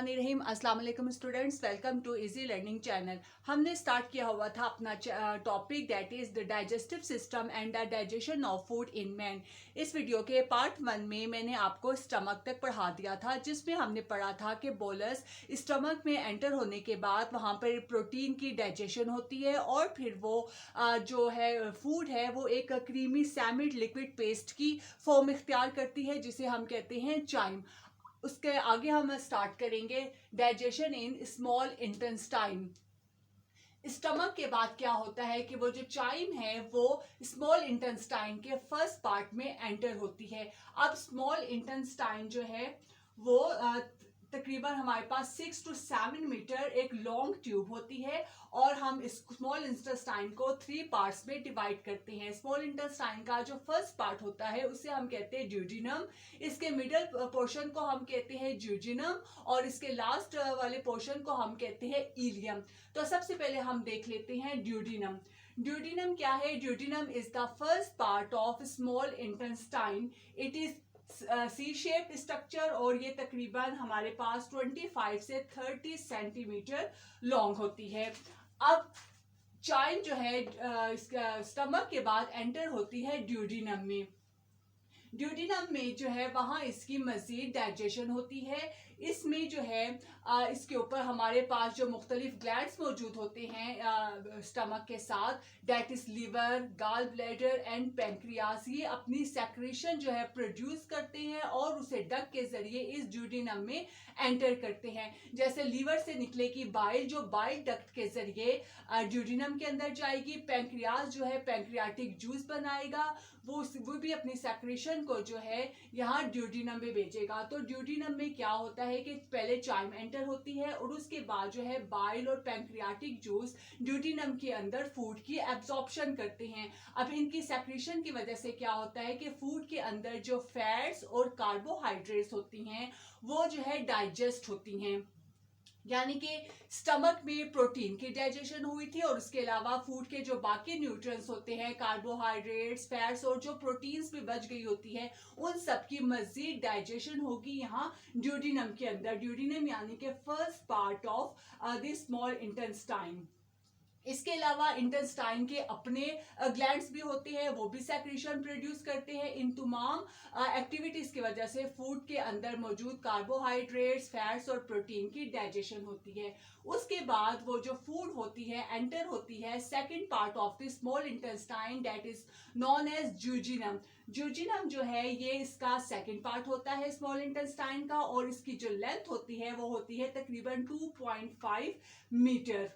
बिस्मिल्लाहिर्रहमानिर्रहीम। अस्सलाम वालेकुम students, welcome to easy learning channel. हमने स्टार्ट किया हुआ था अपना topic that is the digestive system and the digestion of food in man. इस वीडियो के पार्ट 1 में मैंने आपको स्टमक तक पढ़ा दिया था, जिसमें हमने पढ़ा था कि बोलस स्टमक में एंटर होने के बाद वहाँ पर प्रोटीन की डाइजेशन होती है और फिर वो जो है फूड है वो एक क्रीमी सैमिड लिक्विड पेस्ट की फॉर्म इख्तियार करती है, जिसे हम कहते हैं चाइम। उसके आगे हम स्टार्ट करेंगे digestion in small intestine. Stomach के बाद क्या होता है कि वो जो चाइम है वो स्मॉल इंटेस्टाइन के फर्स्ट पार्ट में एंटर होती है। अब स्मॉल इंटेस्टाइन जो है वो तकरीबन हमारे पास 6 to 7 मीटर एक लॉन्ग ट्यूब होती है और हम इस स्मॉल इंटेस्टाइन को 3 पार्ट्स में डिवाइड करते हैं। स्मॉल इंटेस्टाइन का जो फर्स्ट पार्ट होता है उसे हम कहते हैं ड्यूडिनम, इसके मिडल पोर्शन को हम कहते हैं ज्यूजिनम और इसके लास्ट वाले पोर्शन को हम कहते हैं इलियम। तो सबसे पहले हम देख लेते हैं ड्यूडिनम। ड्यूडिनम क्या है? Duodenum is the first part of small intestine. It is C shape structure और ये तकरीबन हमारे पास 25 से 30 सेंटीमीटर लॉन्ग होती है। अब चाइम जो है स्टमक के बाद एंटर होती है ड्यूडिनम में। ड्यूडिनम में जो है वहाँ इसकी मजीद डाइजेशन होती है। इसमें जो है इसके ऊपर हमारे पास जो मुख्तलिफ ग्लैंड्स मौजूद होते हैं स्टमक के साथ, that is liver, gall bladder and pancreas, ये अपनी सेक्रेशन जो है प्रोड्यूस करते हैं और उसे डक के जरिए इस ड्यूडिनम में एंटर करते हैं। जैसे लीवर से निकलेगी बाइल, जो बाइल डक्ट के जरिए ड्यूडिनम के अंदर जाएगी। पैंक्रियास जो है पैंक्रियाटिक जूस बनाएगा, वो भी अपनी सेक्रेशन को जो है यहाँ ड्यूडिनम में भेजेगा। तो ड्यूडिनम में क्या होता है कि पहले चाइम एंटर होती है और उसके बाद जो है बाइल और पैंक्रियाटिक जूस ड्यूडिनम के अंदर फूड की एब्जॉर्प्शन करते हैं। अब इनकी सेक्रेशन की वजह से क्या होता है कि फूड के अंदर जो फैट्स और कार्बोहाइड्रेट्स होती हैं वो जो है डाइजेस्ट होती हैं। यानी कि स्टमक में प्रोटीन की डाइजेशन हुई थी और उसके अलावा फूड के जो बाकी न्यूट्रिएंट्स होते हैं, कार्बोहाइड्रेट्स, फैट्स और जो प्रोटीन्स भी बच गई होती है, उन सब की मजीद डाइजेशन होगी यहाँ ड्यूडिनम के अंदर। ड्यूडिनम यानी कि first part of the small intestine. इसके अलावा इंटेस्टाइन के अपने ग्लैंड्स भी होते हैं, वो भी सेक्रेशन प्रोड्यूस करते हैं। इन तमाम एक्टिविटीज की वजह से फूड के अंदर मौजूद कार्बोहाइड्रेट्स, फैट्स और प्रोटीन की डाइजेशन होती है। उसके बाद वो जो फूड होती है एंटर होती है second part of the small intestine, that is known as jejunum. Jejunum जो है ये इसका सेकेंड पार्ट होता है स्मॉल इंटेस्टाइन का और इसकी जो लेंथ होती है वो होती है तकरीबन 2.5 मीटर।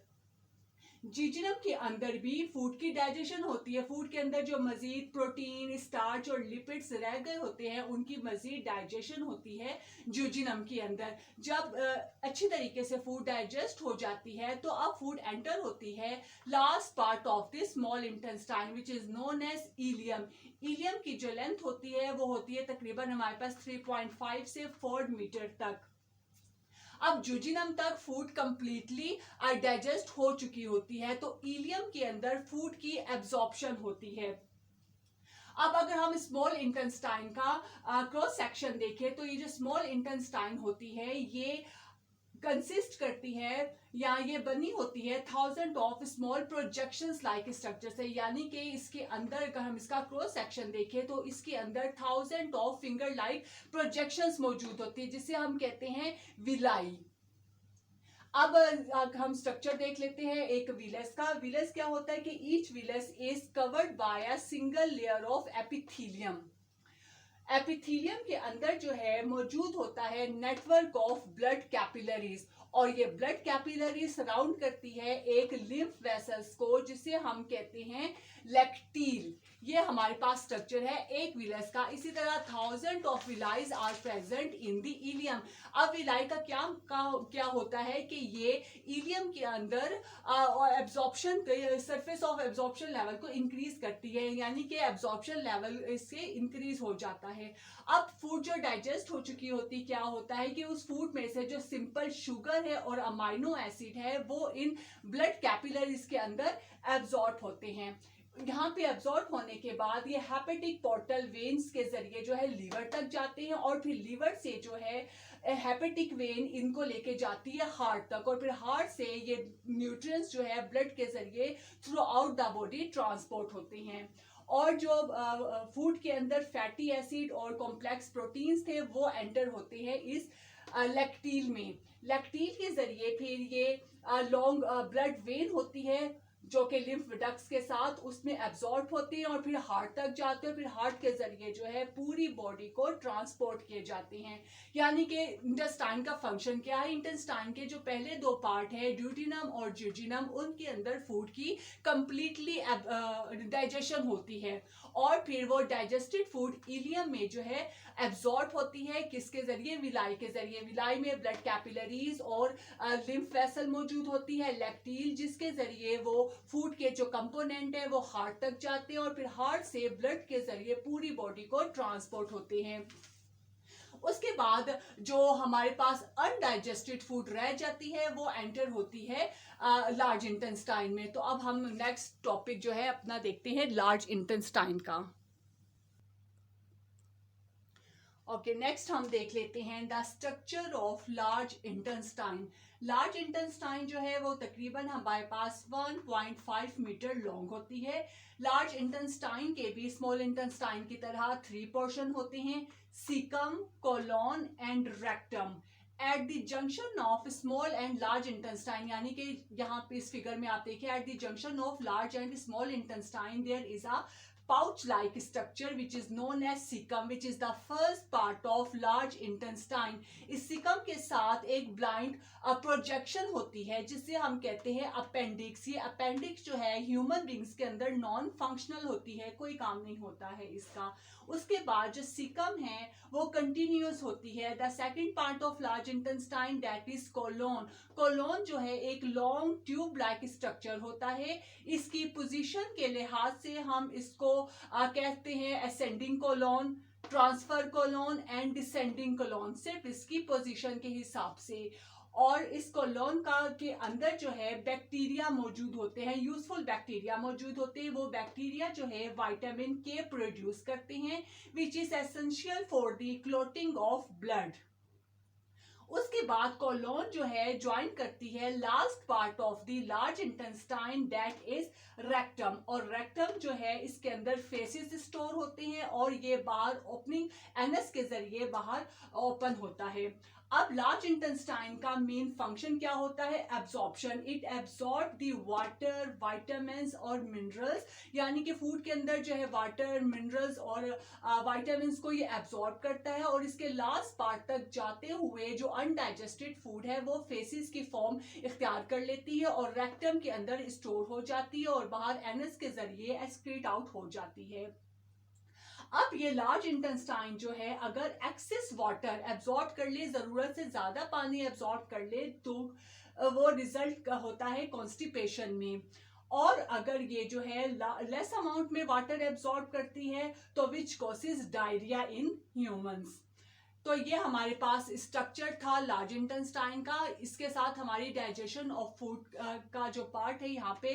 जीजिनम के अंदर भी फूड की डाइजेशन होती है। फूड के अंदर जो मजीद प्रोटीन, स्टार्च और लिपिड्स रह गए होते हैं उनकी मजीद डाइजेशन होती है ज्यूजिनम के अंदर। जब अच्छी तरीके से फूड डाइजेस्ट हो जाती है तो अब फूड एंटर होती है last part of the small intestine which is known as ileum. Ileum की जो लेंथ होती है वो होती है तकरीबन हमारे पास 3.5 से 4 मीटर तक। अब ज्यूजिनम तक फूड कंप्लीटली डाइजेस्ट हो चुकी होती है तो इलियम के अंदर फूड की एब्जॉर्प्शन होती है। अब अगर हम स्मॉल इंटेस्टाइन का क्रॉस सेक्शन देखें तो ये जो स्मॉल इंटेस्टाइन होती है ये कंसिस्ट करती है या ये बनी होती है 1000 of small projections like structure से। यानी कि इसके अंदर अगर हम इसका क्रॉस सेक्शन देखें तो इसके अंदर 1000 ऑफ फिंगर लाइक प्रोजेक्शंस मौजूद होती है, जिसे हम कहते हैं विलाई। अब हम स्ट्रक्चर देख लेते हैं एक विलस का। विलस क्या होता है कि each villous is covered by a single layer of epithelium. Epithelium के अंदर जो है मौजूद होता है नेटवर्क ऑफ ब्लड कैपिलरीज और ये ब्लड कैपिलरी सराउंड करती है एक लिम्फ वेसल्स को, जिसे हम कहते हैं लैक्टील। ये हमारे पास स्ट्रक्चर है एक विलस का। इसी तरह 1000 of villi are present in the ileum. अब विलाई का क्या होता है कि ये इलियम के अंदर absorption surface of absorption level को इंक्रीज करती है, यानी कि एब्जॉर्प्शन लेवल इससे इंक्रीज हो जाता है। अब फूड जो डाइजेस्ट हो चुकी होती क्या होता है कि उस फूड में से जो सिंपल शुगर है और अमाइनो एसिड है वो इन ब्लड कैपिलरीज के अंदर एब्जॉर्ब होते हैं। यहाँ पे एब्जॉर्ब होने के बाद ये हेपेटिक पोर्टल वेन्स के जरिए जो है लीवर तक जाते हैं और फिर लीवर से जो है हेपेटिक वेन इनको लेके जाती है हार्ट तक और फिर हार्ट से ये न्यूट्रिएंट्स जो है ब्लड के जरिए through out the body transport होते हैं। और जो फूड के अंदर फैटी एसिड और कॉम्प्लेक्स प्रोटीन्स थे वो एंटर होते हैं इस लैक्टील में। लैक्टील के जरिए फिर ये लॉन्ग ब्लड वेन होती है जो कि लिम्फ डक्ट्स के साथ उसमें एब्जॉर्ब होते हैं और फिर हार्ट तक जाते हैं, फिर हार्ट के जरिए जो है पूरी बॉडी को ट्रांसपोर्ट किए जाते हैं। यानी कि इंटेस्टाइन का फंक्शन क्या है, इंटेस्टाइन के जो पहले दो पार्ट है ड्यूटीनम और जियोजिनम, उनके अंदर फूड की कंप्लीटली डाइजेशन होती है और फिर वो डाइजेस्टेड फूड इलियम में जो है एब्जॉर्ब होती है। किसके जरिए, विलाई के जरिए। विलाई में ब्लड कैपिलरीज और लिम्फ वेसल मौजूद होती है, लैक्टील, जिसके जरिए वो फूड के जो कंपोनेंट है वो हार्ट तक जाते हैं और फिर हार्ट से ब्लड के जरिए पूरी बॉडी को ट्रांसपोर्ट होते हैं। उसके बाद जो हमारे पास अनडाइजेस्टेड फूड रह जाती है वो एंटर होती है लार्ज इंटेस्टाइन में। तो अब हम नेक्स्ट टॉपिक जो है अपना देखते हैं लार्ज इंटेस्टाइन का। ओके, नेक्स्ट हम देख लेते हैं the structure of large intestine. Large intestine जो है वो तकरीबन हमारे पास 1.5 मीटर लॉन्ग होती है। लार्ज इंटेस्टाइन के भी स्मॉल इंटेस्टाइन की तरह 3 पोर्शन होते हैं, caecum, colon and rectum. At the junction of small and large intestine, यानी कि यहाँ पे इस फिगर में आप देखिए, at the junction of large and small intestine there is a pouch-like structure which is known as cecum, which is the first part of large intestine। इस cecum के साथ एक blind प्रोजेक्शन होती है जिसे हम कहते हैं अपेंडिक्स। ये अपेंडिक्स जो है ह्यूमन बींग्स के अंदर नॉन फंक्शनल होती है, कोई काम नहीं होता है इसका। उसके बाद जो सीकम है वो कंटिन्यूस होती है। The second part of large intestine that is colon. Colon जो है एक लॉन्ग ट्यूब लाइक स्ट्रक्चर होता है। इसकी पोजीशन के लिहाज से हम इसको कहते हैं ascending colon, transverse colon and descending colon, सिर्फ इसकी पोजीशन के हिसाब से। और इस कोलोन का के अंदर जो है बैक्टीरिया मौजूद होते हैं, यूजफुल बैक्टीरिया मौजूद होते हैं। वो बैक्टीरिया जो है विटामिन के प्रोड्यूस करते हैं which is essential for the clotting of blood. उसके बाद कोलोन जो है ज्वाइन करती है last part of the large intestine that is rectum. और रेक्टम जो है इसके अंदर फेसेस स्टोर होते हैं और ये बाहर ओपनिंग एनस के जरिए बाहर ओपन होता है। अब लार्ज इंटेस्टाइन का मेन फंक्शन क्या होता है, absorption. It absorb the water, vitamins और मिनरल्स, यानी कि फूड के अंदर जो है वाटर, मिनरल्स और विटामिन्स को ये एब्जॉर्ब करता है और इसके लास्ट पार्ट तक जाते हुए जो अनडाइजेस्टेड फूड है वो फेसिस की फॉर्म इख्तियार कर लेती है और रेक्टम के अंदर स्टोर हो जाती है और बाहर एनस के जरिए एक्सक्रीट आउट हो जाती है। अब ये लार्ज इंटेस्टाइन जो है अगर एक्सेस वाटर एब्जॉर्ब कर ले, जरूरत से ज्यादा पानी एब्जॉर्ब कर ले, तो वो रिजल्ट होता है कॉन्स्टिपेशन में। और अगर ये जो है लेस अमाउंट में वाटर एब्जॉर्ब करती है तो which causes diarrhoea in humans. तो ये हमारे पास स्ट्रक्चर था लार्ज इंटेस्टाइन का। इसके साथ हमारी डाइजेशन ऑफ फूड का जो पार्ट है यहाँ पे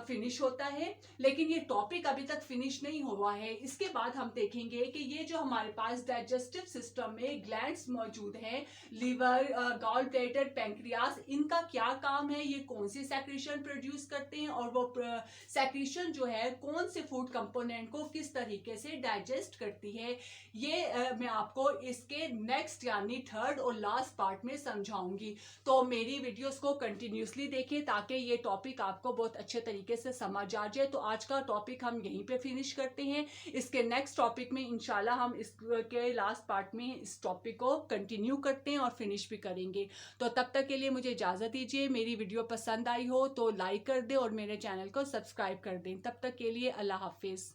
फिनिश होता है, लेकिन ये टॉपिक अभी तक फिनिश नहीं हुआ है। इसके बाद हम देखेंगे कि ये जो हमारे पास डाइजेस्टिव सिस्टम में ग्लैंड्स मौजूद हैं, लीवर, गॉल ब्लैडर, पैंक्रियास, इनका क्या काम है, ये कौन सी सेक्रेशन प्रोड्यूस करते हैं और वो सेक्रेशन जो है कौन से फूड कंपोनेंट को किस तरीके से डाइजेस्ट करती है, ये मैं आपको इसके नेक्स्ट यानी थर्ड और लास्ट पार्ट में समझाऊंगी। तो मेरी वीडियोस को कंटिन्यूसली देखें ताकि ये टॉपिक आपको बहुत अच्छे तरीके से समझ आ जाए। तो आज का टॉपिक हम यहीं पे फिनिश करते हैं। इसके नेक्स्ट टॉपिक में इंशाल्लाह हम इसके लास्ट पार्ट में इस टॉपिक को कंटिन्यू करते हैं और फिनिश भी करेंगे। तो तब तक के लिए मुझे इजाज़त दीजिए। मेरी वीडियो पसंद आई हो तो लाइक कर दें और मेरे चैनल को सब्सक्राइब कर दें। तब तक के लिए अल्लाह हाफिज़।